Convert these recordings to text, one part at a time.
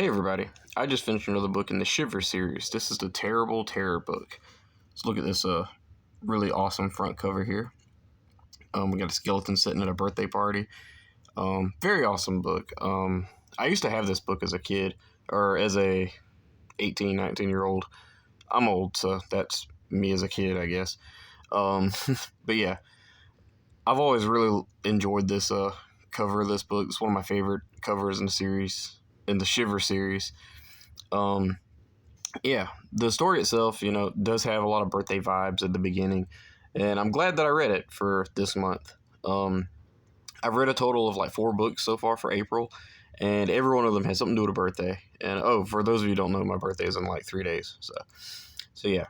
Hey everybody, I just finished another book in the Shivers series. This is the Terrible Terror book. Let's look at this really awesome front cover here. We got a skeleton sitting at a birthday party. Very awesome book. I used to have this book as a kid, or as a 18, 19-year-old. I'm old, so that's me as a kid, I guess. Um, but yeah, I've always really enjoyed this cover of this book. It's one of my favorite covers in the series, in the Shiver series. Um, yeah, the story itself, does have a lot of birthday vibes at the beginning, and I'm glad that I read it for this month. I've read a total of like 4 books so far for April, and every one of them has something to do with a birthday. And for those of you who don't know, my birthday is in like 3 days. So yeah.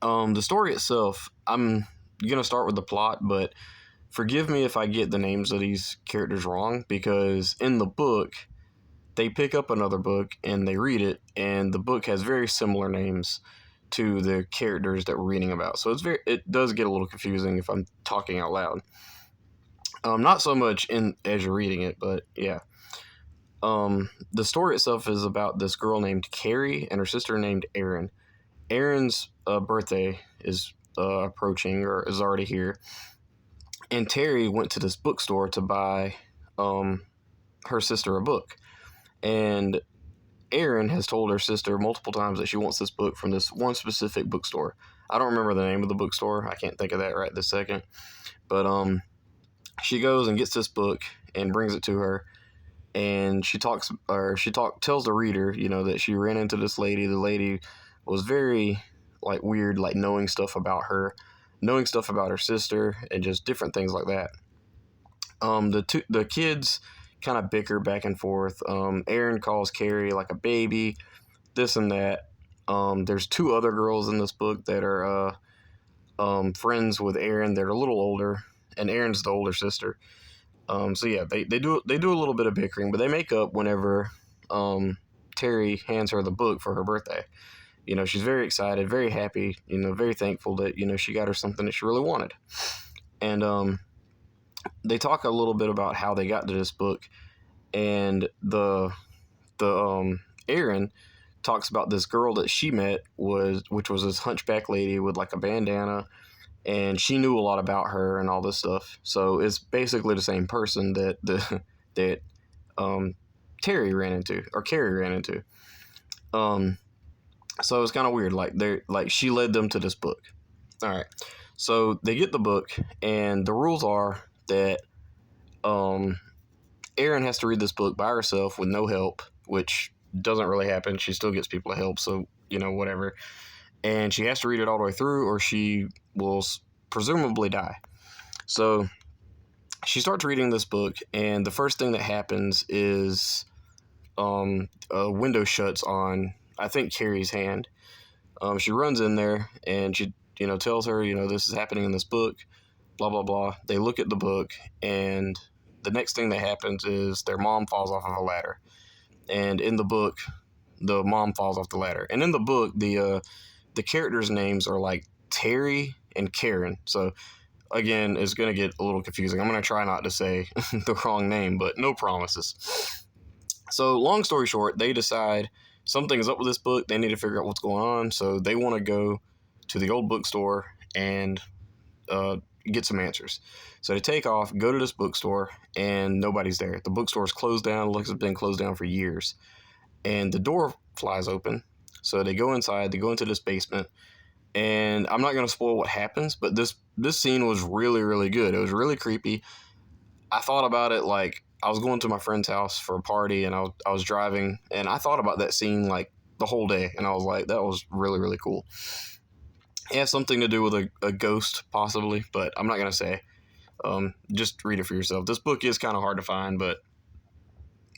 The story itself, I'm gonna start with the plot, but forgive me if I get the names of these characters wrong, because in the book they pick up another book and they read it, and the book has very similar names to the characters that we're reading about. So it does get a little confusing if I'm talking out loud. Not so much in as you're reading it, but yeah. The story itself is about this girl named Carrie and her sister named Erin. Erin's birthday is approaching, or is already here, and Terry went to this bookstore to buy her sister a book. And Erin has told her sister multiple times that she wants this book from this one specific bookstore. I don't remember the name of the bookstore. I can't think of that right this second. But she goes and gets this book and brings it to her, and tells the reader, that she ran into this lady. The lady was very like weird, like knowing stuff about her sister, and just different things like that. The kids kind of bicker back and forth. Erin calls Carrie like a baby, this and that. There's 2 other girls in this book that are friends with Erin. They're a little older, and Erin's the older sister. So yeah, they do a little bit of bickering, but they make up whenever Terry hands her the book for her birthday. She's very excited, very happy, very thankful that, she got her something that she really wanted. And they talk a little bit about how they got to this book, and the Erin talks about this girl that she met, which was this hunchback lady with like a bandana, and she knew a lot about her and all this stuff. So it's basically the same person that Terry ran into, or Carrie ran into. So it's kind of weird. Like she led them to this book. All right. So they get the book, and the rules are that Erin has to read this book by herself with no help, which doesn't really happen. She still gets people to help, so whatever. And she has to read it all the way through, or she will presumably die. So she starts reading this book, and the first thing that happens is a window shuts on, I think, Carrie's hand. She runs in there, and she tells her, this is happening in this book, blah, blah, blah. They look at the book, and the next thing that happens is their mom falls off of a ladder. And in the book, the mom falls off the ladder. And in the book, the characters' names are like Terry and Karen. So again, it's going to get a little confusing. I'm going to try not to say the wrong name, but no promises. So long story short, they decide something's up with this book. They need to figure out what's going on. So they want to go to the old bookstore and get some answers. So they take off, go to this bookstore, and nobody's there. The bookstore's closed down. Looks like it's been closed down for years. And the door flies open. So they go inside. They go into this basement. And I'm not going to spoil what happens, but this scene was really, really good. It was really creepy. I thought about it like I was going to my friend's house for a party, and I was driving, and I thought about that scene like the whole day. And I was like, that was really, really cool. It has something to do with a ghost, possibly, but I'm not going to say. Just read it for yourself. This book is kind of hard to find, but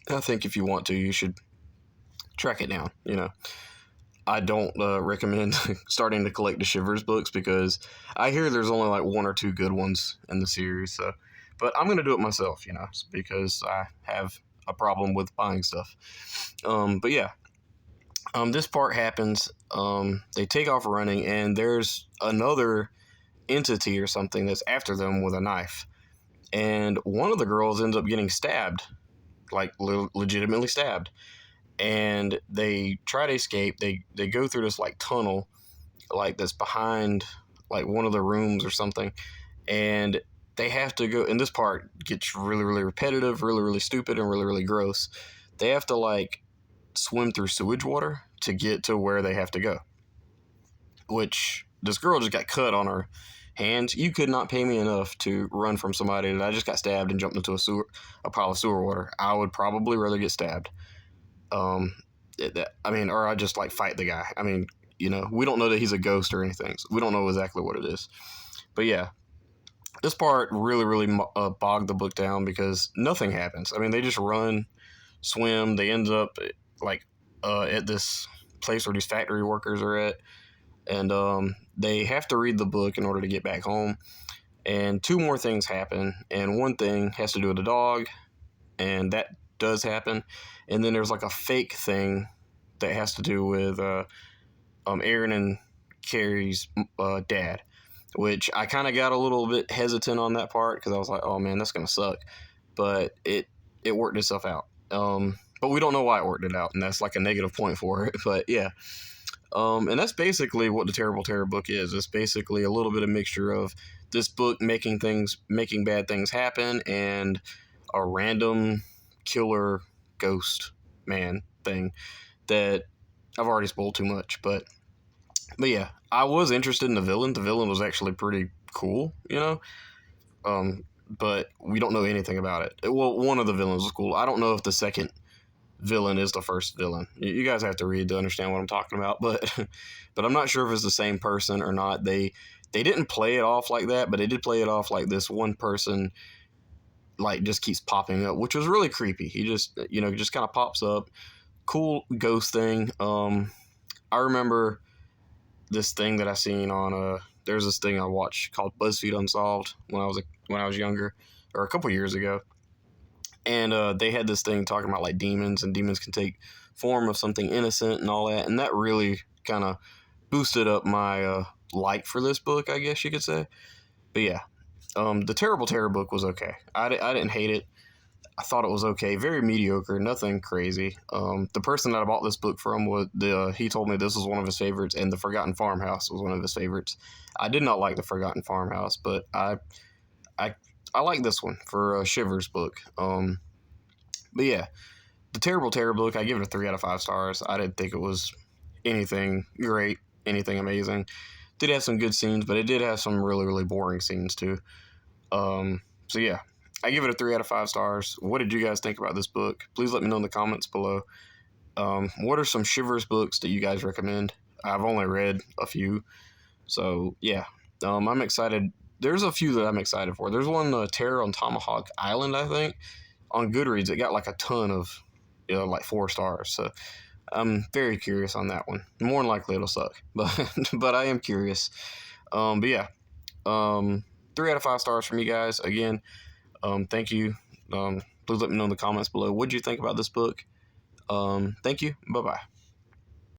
I think if you want to, you should track it down. I don't recommend starting to collect the Shivers books, because I hear there's only like 1 or 2 good ones in the series. So, but I'm going to do it myself, because I have a problem with buying stuff. But yeah. This part happens. They take off running, and there's another entity or something that's after them with a knife. And one of the girls ends up getting stabbed, like legitimately stabbed. and they try to escape. They go through this like tunnel, like that's behind like one of the rooms or something, and they have to go. And this part gets really really repetitive, really really stupid, and really really gross. They have to like swim through sewage water to get to where they have to go. Which this girl just got cut on her hands. You could not pay me enough to run from somebody that I just got stabbed and jumped into a pile of sewer water. I would probably rather get stabbed. Um, I mean, or I just like fight the guy. I mean, we don't know that he's a ghost or anything. So we don't know exactly what it is. But yeah, this part really, really bogged the book down because nothing happens. I mean, they just run, swim. They end up like at this place where these factory workers are at, and they have to read the book in order to get back home. And two more things happen, and one thing has to do with a dog, and that does happen. And then there's like a fake thing that has to do with Aaron and Carrie's dad, which I kind of got a little bit hesitant on that part because I was like, oh man, that's gonna suck. But it worked itself out. But we don't know why it worked it out, and that's like a negative point for it. But yeah. And that's basically what the Terrible Terror book is. It's basically a little bit of mixture of this book making bad things happen, and a random killer ghost man thing that I've already spoiled too much. But yeah, I was interested in the villain. The villain was actually pretty cool, but we don't know anything about it. Well, one of the villains was cool. I don't know if the second villain is the first villain. You guys have to read to understand what I'm talking about, but I'm not sure if it's the same person or not. They didn't play it off like that, but they did play it off like this one person like just keeps popping up, which was really creepy. He just just kind of pops up. Cool ghost thing. I remember this thing that I seen on there's this thing I watched called BuzzFeed Unsolved when I was younger, or a couple years ago. And they had this thing talking about like demons, and demons can take form of something innocent and all that. And that really kind of boosted up my like for this book, I guess you could say. But yeah, the Terrible Terror book was okay. I didn't hate it. I thought it was okay. Very mediocre, nothing crazy. The person that I bought this book from he told me this was one of his favorites, and The Forgotten Farmhouse was one of his favorites. I did not like The Forgotten Farmhouse, but I like this one for Shivers book. But yeah, the Terrible Terror book, I give it a 3 out of 5 stars. I didn't think it was anything great, anything amazing. Did have some good scenes, but it did have some really, really boring scenes too. So yeah, I give it a 3 out of 5 stars. What did you guys think about this book? Please let me know in the comments below. What are some Shivers books that you guys recommend? I've only read a few. So yeah, I'm excited. There's a few that I'm excited for. There's one, Terror on Tomahawk Island, I think. On Goodreads, it got like a ton of, like 4 stars. So I'm very curious on that one. More than likely it'll suck, but I am curious. But yeah, 3 out of 5 stars from you guys. Again, thank you. Please let me know in the comments below. What did you think about this book? Thank you. Bye-bye.